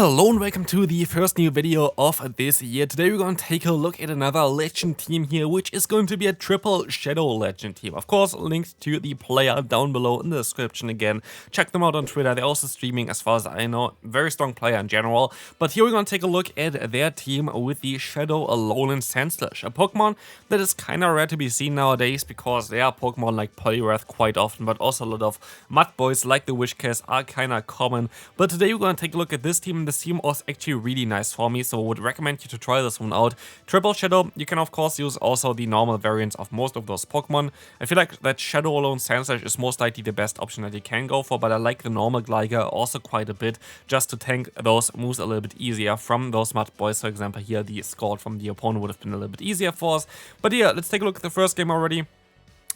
Hello and welcome to the first new video of this year. Today we're going to take a look at another legend team here, which is going to be a triple shadow legend team. Of course, linked to the player down below in the description again. Check them out on Twitter, they're also streaming as far as I know. Very strong player in general. But here we're going to take a look at their team with the Shadow Alolan Sandslash. A Pokemon that is kind of rare to be seen nowadays because there are Pokemon like Poliwrath quite often, but also a lot of mud boys like the Wishcast are kind of common. But today we're going to take a look at this team. This team was actually really nice for me, so I would recommend you to try this one out. Triple Shadow, you can of course use also the normal variants of most of those Pokemon. I feel like that Shadow Alolan Sandslash is most likely the best option that you can go for, but I like the normal Gligar also quite a bit, just to tank those moves a little bit easier from those Mud Boys. For example, here the Scald from the opponent would have been a little bit easier for us. But yeah, let's take a look at the first game already.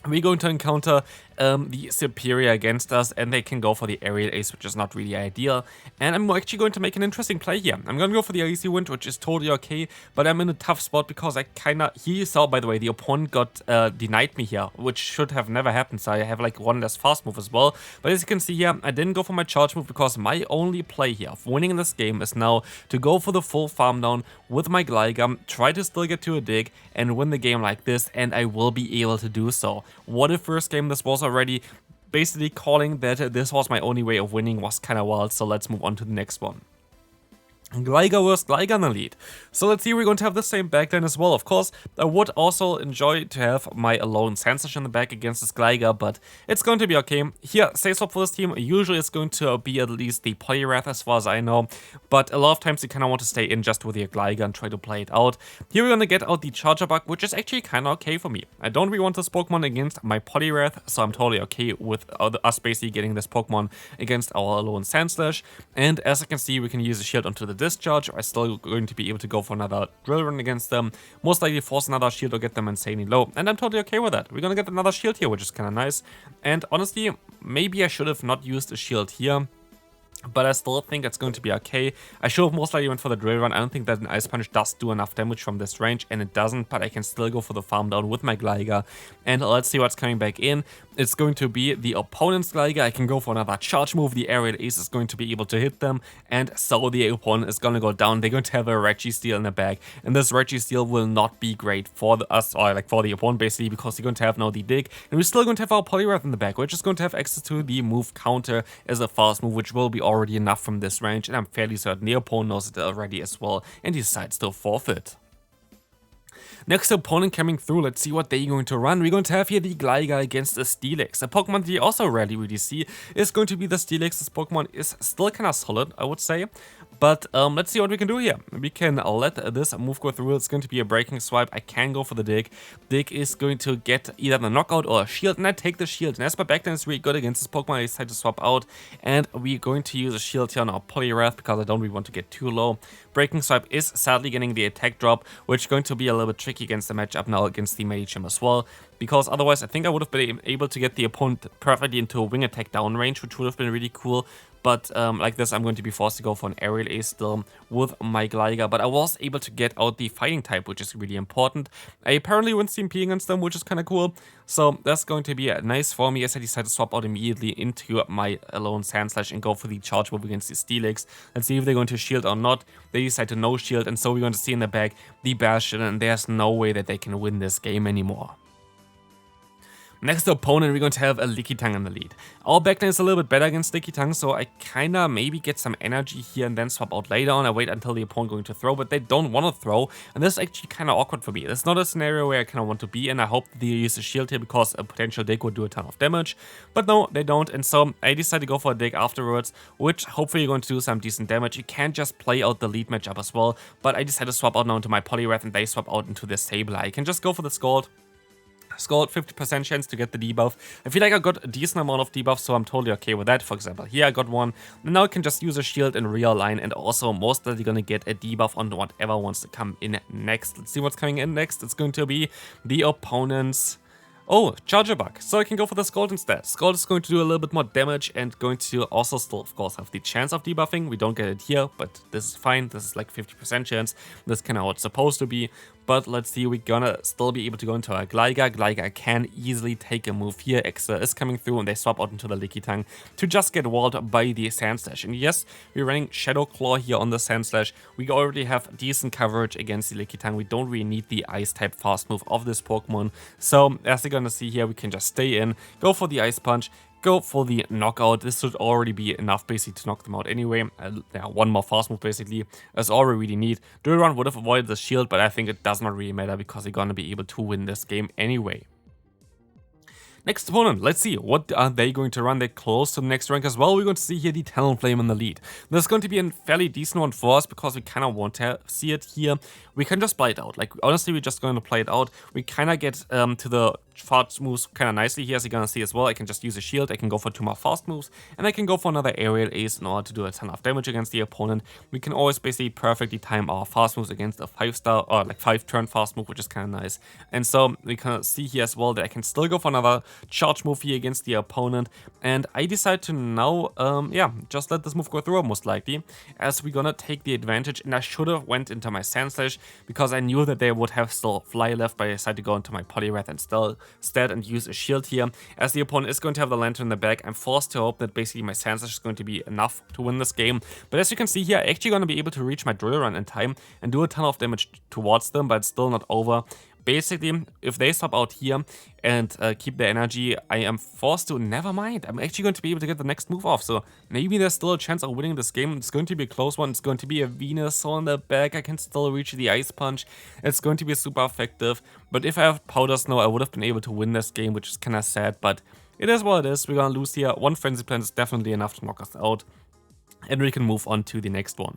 We're going to encounter the Superior against us, and they can go for the Aerial Ace, which is not really ideal. And I'm actually going to make an interesting play here. I'm going to go for the Easy Wind, which is totally okay, but I'm in a tough spot because I kinda... Here you saw, by the way, the opponent got denied me here, which should have never happened, so I have like one less fast move as well. But as you can see here, I didn't go for my charge move because my only play here of winning in this game is now to go for the full farm down with my Gligar, try to still get to a dig, and win the game like this, and I will be able to do so. What if first game this was already? Basically calling that this was my only way of winning was kind of wild, so let's move on to the next one. Gligar vs Gligar in the lead. So let's see, we're going to have the same backline as well. Of course, I would also enjoy to have my Alolan Sandslash in the back against this Gligar, but it's going to be okay. Here, safe swap for this team, usually it's going to be at least the Poliwrath as far as I know, but a lot of times you kind of want to stay in just with your Gligar and try to play it out. Here we're going to get out the Charger Bug, which is actually kind of okay for me. I don't really want this Pokemon against my Poliwrath, so I'm totally okay with us basically getting this Pokemon against our Alolan Sandslash. And as I can see, we can use a shield onto the discharge. I'm still going to be able to go for another drill run against them, most likely force another shield or get them insanely low, and I'm totally okay with that. We're gonna get another shield here, which is kind of nice, and honestly, maybe I should have not used a shield here, but I still think it's going to be okay. I should have most likely went for the drill run. I don't think that an Ice Punch does do enough damage from this range, and it doesn't, but I can still go for the farm down with my Gligar. And let's see what's coming back in. It's going to be the opponent's Gligar. I can go for another charge move. The Aerial Ace is going to be able to hit them, and so the opponent is going to go down. They're going to have a Registeel in the back, and this Registeel will not be great for us, or like for the opponent basically, because you're going to have now the dig, and we're still going to have our Poliwrath in the back, which is going to have access to the move counter as a fast move, which will be already enough from this range, and I'm fairly certain the opponent knows it already as well, and decides to forfeit. Next opponent coming through, let's see what they're going to run. We're going to have here the Gligar against the Steelix. A Pokemon that you also rarely really see is going to be the Steelix. This Pokemon is still kind of solid, I would say. But let's see what we can do here. We can let this move go through. It's going to be a breaking swipe. I can go for the dig. Dig is going to get either the knockout or a shield, and I take the shield. And as my backline is really good against this Pokemon, I decide to swap out. And we're going to use a shield here on our Poliwrath because I don't really want to get too low. Breaking swipe is sadly getting the attack drop, which is going to be a little bit tricky against the matchup now against the Medicham as well. Because otherwise, I think I would have been able to get the opponent perfectly into a wing attack down range, which would have been really cool. But like this, I'm going to be forced to go for an Aerial Ace still with my Gligar. But I was able to get out the Fighting type, which is really important. I apparently win CMP against them, which is kind of cool. So that's going to be nice for me as I decide to swap out immediately into my Alolan Sandslash and go for the charge move against the Steelix. Let's see if they're going to shield or not. They decide to no shield, and so we're going to see in the back the Bastion, and there's no way that they can win this game anymore. Next opponent, we're going to have a Lickitung in the lead. Our backline is a little bit better against Lickitung, so I kinda maybe get some energy here and then swap out later on. I wait until the opponent going to throw, but they don't want to throw, and this is actually kind of awkward for me. It's not a scenario where I kind of want to be in. I hope they use a shield here because a potential dig would do a ton of damage, but no, they don't, and so I decide to go for a dig afterwards, which hopefully you're going to do some decent damage. You can just play out the lead matchup as well, but I decided to swap out now into my Poliwrath, and they swap out into this Sableye. I can just go for the Scald. Scald, 50% chance to get the debuff. I feel like I got a decent amount of debuffs, so I'm totally okay with that. For example, here I got one, and now I can just use a shield and realign, and also most likely gonna get a debuff on whatever wants to come in next. Let's see what's coming in next. It's going to be the opponent's... Oh, Charger Bug. So I can go for the Scald instead. Scald is going to do a little bit more damage and going to also still, of course, have the chance of debuffing. We don't get it here, but this is fine. This is like 50% chance. That's kind of how it's supposed to be. but let's see, we're gonna still be able to go into our Gligar. Gligar can easily take a move here. Exa is coming through and they swap out into the Lickitung to just get walled by the Sandslash. And yes, we're running Shadow Claw here on the Sandslash. We already have decent coverage against the Lickitung. We don't really need the Ice type fast move of this Pokemon. So as you're gonna see here, we can just stay in, go for the Ice Punch, go for the knockout. This should already be enough basically to knock them out anyway. Yeah, one more fast move basically is all we really need. Dual would have avoided the shield, but I think it does not really matter because you're gonna be able to win this game anyway. Next opponent, let's see, what are they going to run? They're close to the next rank as well. We're going to see here the Talonflame in the lead. This is going to be a fairly decent one for us because we kind of want to see it here. We can just play it out. Like, honestly, we're just going to play it out. We kind of get to the fast moves kind of nicely here, as you're going to see as well. I can just use a shield, I can go for 2 more fast moves, and I can go for another aerial ace in order to do a ton of damage against the opponent. We can always basically perfectly time our fast moves against a 5-star or like 5-turn fast move, which is kind of nice. And so we can see here as well that I can still go for another charge move here against the opponent, and I decide to now yeah, just let this move go through most likely, as we're gonna take the advantage. And I should have went into my Sandslash because I knew that they would have still fly left, but I decided to go into my Poliwrath instead and use a shield here. As the opponent is going to have the Lantern in the back, I'm forced to hope that basically my Sandslash is going to be enough to win this game. But as you can see here, I'm actually going to be able to reach my Drill Run in time and do a ton of damage towards them, but it's still not over. Basically, if they stop out here and keep their energy, I am forced to, never mind, I'm actually going to be able to get the next move off. So maybe there's still a chance of winning this game. It's going to be a close one. It's going to be a Venusaur in the back. I can still reach the Ice Punch. It's going to be super effective. But if I have Powder Snow, I would have been able to win this game, which is kind of sad. But it is what it is. We're going to lose here. One Frenzy Plant is definitely enough to knock us out. And we can move on to the next one.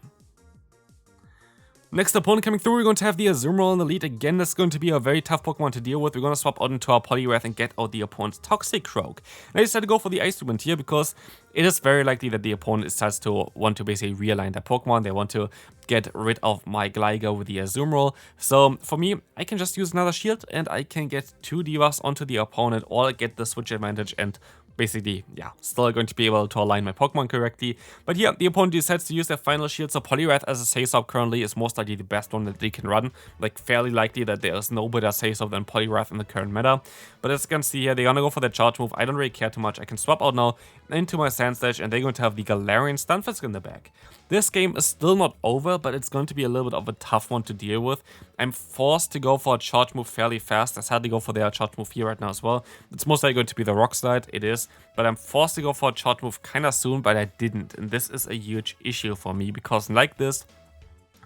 Next opponent coming through, we're going to have the Azumarill in the lead. Again, this is going to be a very tough Pokemon to deal with. We're going to swap out into our Poliwrath and get out the opponent's Toxic Croak. And I decided to go for the Ice Wind here because it is very likely that the opponent decides to want to basically realign their Pokemon. They want to get rid of my Gligar with the Azumarill. So for me, I can just use another shield and I can get 2 debuffs onto the opponent or get the switch advantage and basically, yeah, still going to be able to align my Pokemon correctly. But yeah, the opponent decides to use their final shield, so Poliwrath as a Say-Sop currently is most likely the best one that they can run. Like, fairly likely that there is no better Say-Sop than Poliwrath in the current meta. But as you can see here, they're gonna go for the charge move. I don't really care too much. I can swap out now into my Sandslash, and they're going to have the Galarian Stunfisk in the back. This game is still not over, but it's going to be a little bit of a tough one to deal with. I'm forced to go for a charge move fairly fast. I had to go for their charge move here right now as well. It's most likely going to be the Rock Slide. It is. But I'm forced to go for a charge move kind of soon, but I didn't. And this is a huge issue for me because like this,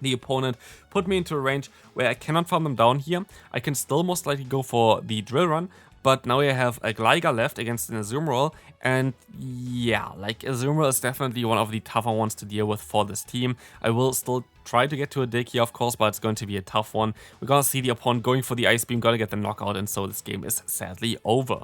the opponent put me into a range where I cannot farm them down here. I can still most likely go for the Drill Run, but now I have a Gligar left against an Azumarill, and yeah, like Azumarill is definitely one of the tougher ones to deal with for this team. I will still try to get to a dig here, of course, but it's going to be a tough one. We're gonna see the opponent going for the Ice Beam, gonna get the knockout, and so this game is sadly over.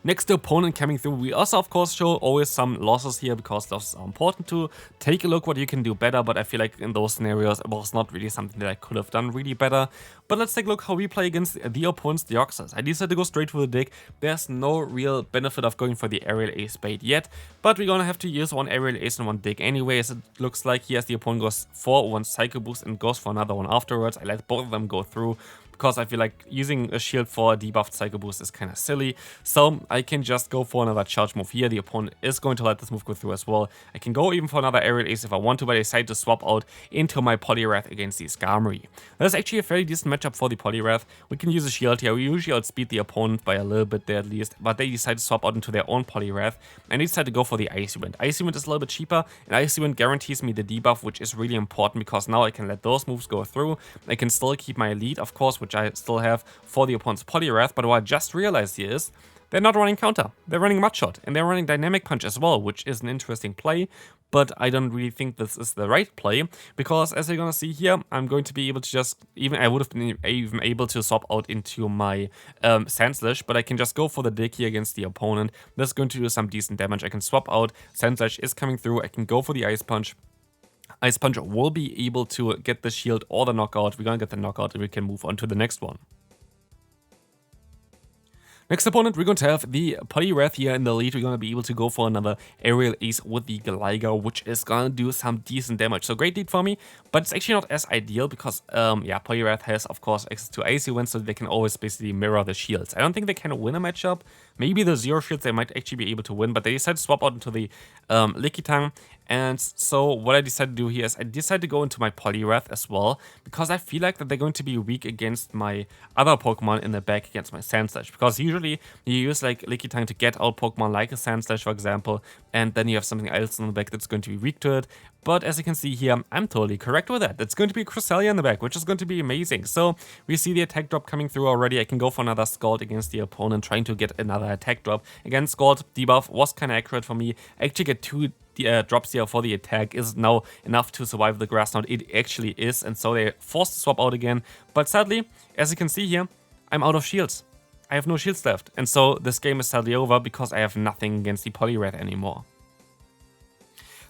Next opponent coming through, we also of course show always some losses here because losses are important to take a look what you can do better, but I feel like in those scenarios it was not really something that I could have done really better. But let's take a look how we play against the opponent's Deoxys. I decided to go straight for the dig. There's no real benefit of going for the aerial ace bait yet, but we're gonna have to use one aerial ace and one dig anyways. It looks like here as the opponent goes for one Psycho Boost and goes for another one afterwards. I let both of them go through, because I feel like using a shield for a debuffed Psycho Boost is kind of silly. So I can just go for another charge move here. The opponent is going to let this move go through as well. I can go even for another aerial ace if I want to, but I decide to swap out into my Poliwrath against the Skarmory. That's actually a very decent matchup for the Poliwrath. We can use a shield here. We usually outspeed the opponent by a little bit there at least, but they decide to swap out into their own Poliwrath, and they decide to go for the Icy Wind. Icy Wind is a little bit cheaper, and Icy Wind guarantees me the debuff, which is really important because now I can let those moves go through. I can still keep my lead, of course, which I still have for the opponent's Poliwrath, but what I just realized here is they're not running counter, they're running Mud Shot, and they're running Dynamic Punch as well, which is an interesting play, but I don't really think this is the right play, because as you're gonna see here, I'm going to be able to just, I would have been even able to swap out into my Sandslash, but I can just go for the dig here against the opponent. That's going to do some decent damage. I can swap out, Sandslash is coming through, I can go for the Ice Punch. Ice Punch will be able to get the shield or the knockout. We're gonna get the knockout and we can move on to the next one. Next opponent, we're going to have the Poliwrath here in the lead. We're going to be able to go for another Aerial Ace with the Gligar, which is going to do some decent damage. So great lead for me, but it's actually not as ideal because, yeah, Poliwrath has, of course, access to AC Wind, so they can always basically mirror the shields. I don't think they can win a matchup. Maybe the Zero Shields they might actually be able to win, but they decided to swap out into the Lickitung. And so what I decided to do here is I decided to go into my Poliwrath as well, because I feel like that they're going to be weak against my other Pokemon in the back against my Sandslash. Because usually you use like Lickitung to get out Pokemon like a Sandslash, for example, and then you have something else in the back that's going to be weak to it. But as you can see here, I'm totally correct with that. It's going to be Cresselia in the back, which is going to be amazing. So we see the attack drop coming through already. I can go for another Scald against the opponent, trying to get another attack drop. Again, Scald debuff was kind of accurate for me. I actually get 2 drops here for the attack. Is now enough to survive the grass knot. It actually is, and so they're forced to swap out again. But sadly, as you can see here, I'm out of shields. I have no shields left, and so this game is sadly over because I have nothing against the Poliwrath anymore.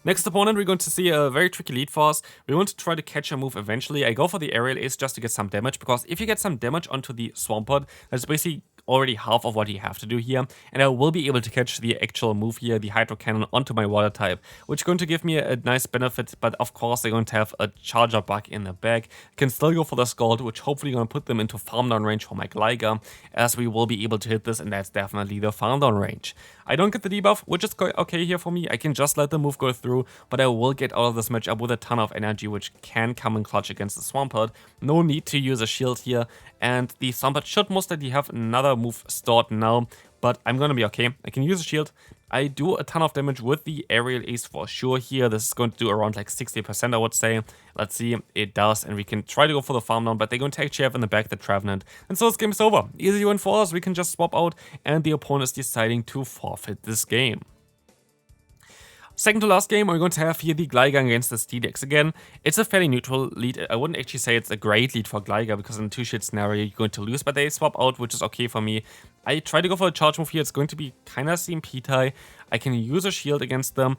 Next opponent, we're going to see a very tricky lead for us. We want to try to catch a move eventually. I go for the Aerial Ace just to get some damage, because if you get some damage onto the Swampert, that's basically already half of what you have to do here, and I will be able to catch the actual move here, the Hydro Cannon, onto my Water type, which is going to give me a nice benefit, but of course they're going to have a Charger bug in the back. I can still go for the Scald, which hopefully going to put them into farm down range for my Gligar, as we will be able to hit this, and that's definitely the farm down range. I don't get the debuff, which is okay here for me. I can just let the move go through, but I will get out of this matchup with a ton of energy, which can come in clutch against the Swampert. No need to use a shield here, and the Swampert should most likely have another move stored now, but I'm gonna be okay. I can use a shield. I do a ton of damage with the Aerial Ace for sure here. This is going to do around like 60%, I would say. Let's see, it does, and we can try to go for the farm down, but they're going to actually have in the back the Trevenant. And so this game is over. Easy win for us. We can just swap out, and the opponent is deciding to forfeit this game. Second to last game, we're going to have here the Gligar against the Steelix. Again, it's a fairly neutral lead. I wouldn't actually say it's a great lead for Gligar, because in a 2-shit scenario, you're going to lose, but they swap out, which is okay for me. I try to go for a charge move here. It's going to be kind of CMP-tie. I can use a shield against them.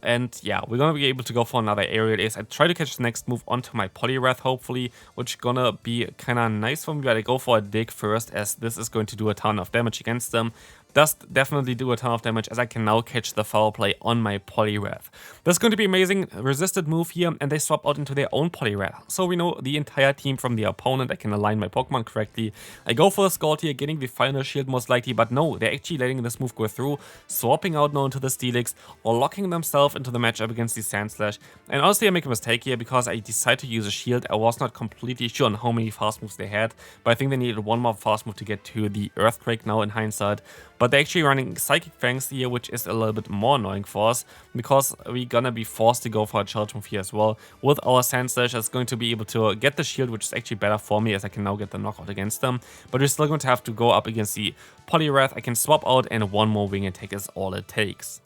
And yeah, we're going to be able to go for another Aerial Ace. I try to catch the next move onto my Poliwrath, hopefully, which is going to be kind of nice for me, but I go for a Dig first, as this is going to do a ton of damage against them. Does definitely do a ton of damage, as I can now catch the foul play on my Poliwrath. That's going to be amazing. Resisted move here, and they swap out into their own Poliwrath. So we know the entire team from the opponent. I can align my Pokemon correctly. I go for a Scald here, getting the final shield most likely, but no, they're actually letting this move go through, swapping out now into the Steelix, or locking themselves into the matchup against the Sandslash. And honestly, I make a mistake here because I decided to use a shield. I was not completely sure on how many fast moves they had, but I think they needed one more fast move to get to the Earthquake now in hindsight. But they're actually running Psychic Fangs here, which is a little bit more annoying for us, because we're gonna be forced to go for a charge move here as well. With our Sandslash, it's going to be able to get the shield, which is actually better for me, as I can now get the knockout against them. But we're still going to have to go up against the Poliwrath. I can swap out, and one more wing attack is all it takes.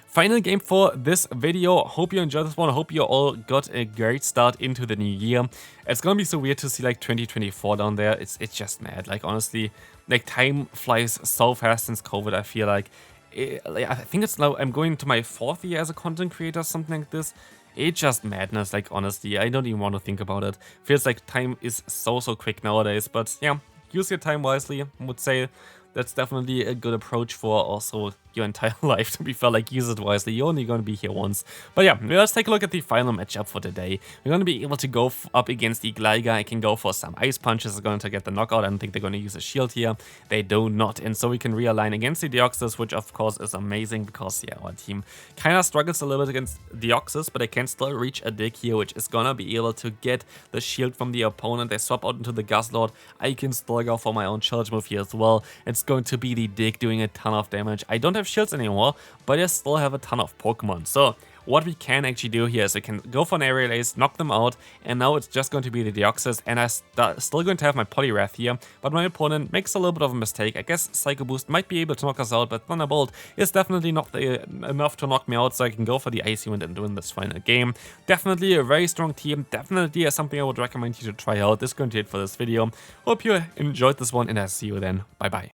Final game for this video. Hope you enjoyed this one. I hope you all got a great start into the new year. It's gonna be so weird to see like 2024 down there. It's just mad. Like honestly, like time flies so fast since COVID. I feel like I think it's now I'm going to my 4th year as a content creator, something like this. It's just madness. Like honestly, I don't even want to think about it. Feels like time is so quick nowadays. But yeah, use your time wisely. I would say that's definitely a good approach for also your entire life, to be fair. Like, use it wisely. You're only going to be here once. But yeah, let's take a look at the final matchup for today. We're going to be able to go up against the Gligar. I can go for some Ice Punches. They're going to get the knockout. I don't think they're going to use a shield here. They do not. And so we can realign against the Deoxys, which of course is amazing because, yeah, our team kind of struggles a little bit against Deoxys, but I can still reach a Dig here, which is going to be able to get the shield from the opponent. They swap out into the Guzzlord. I can still go for my own charge move here as well. It's going to be the Dig doing a ton of damage. I don't have shields anymore, but I still have a ton of Pokemon. So what we can actually do here is we can go for an Aerial Ace, knock them out, and now it's just going to be the Deoxys, and I'm still going to have my Poliwrath here, but my opponent makes a little bit of a mistake. I guess Psycho Boost might be able to knock us out, but Thunderbolt is definitely not enough to knock me out, so I can go for the Icy Wind and win this final game. Definitely a very strong team, definitely something I would recommend you to try out. This is going to be it for this video. Hope you enjoyed this one, and I'll see you then. Bye bye.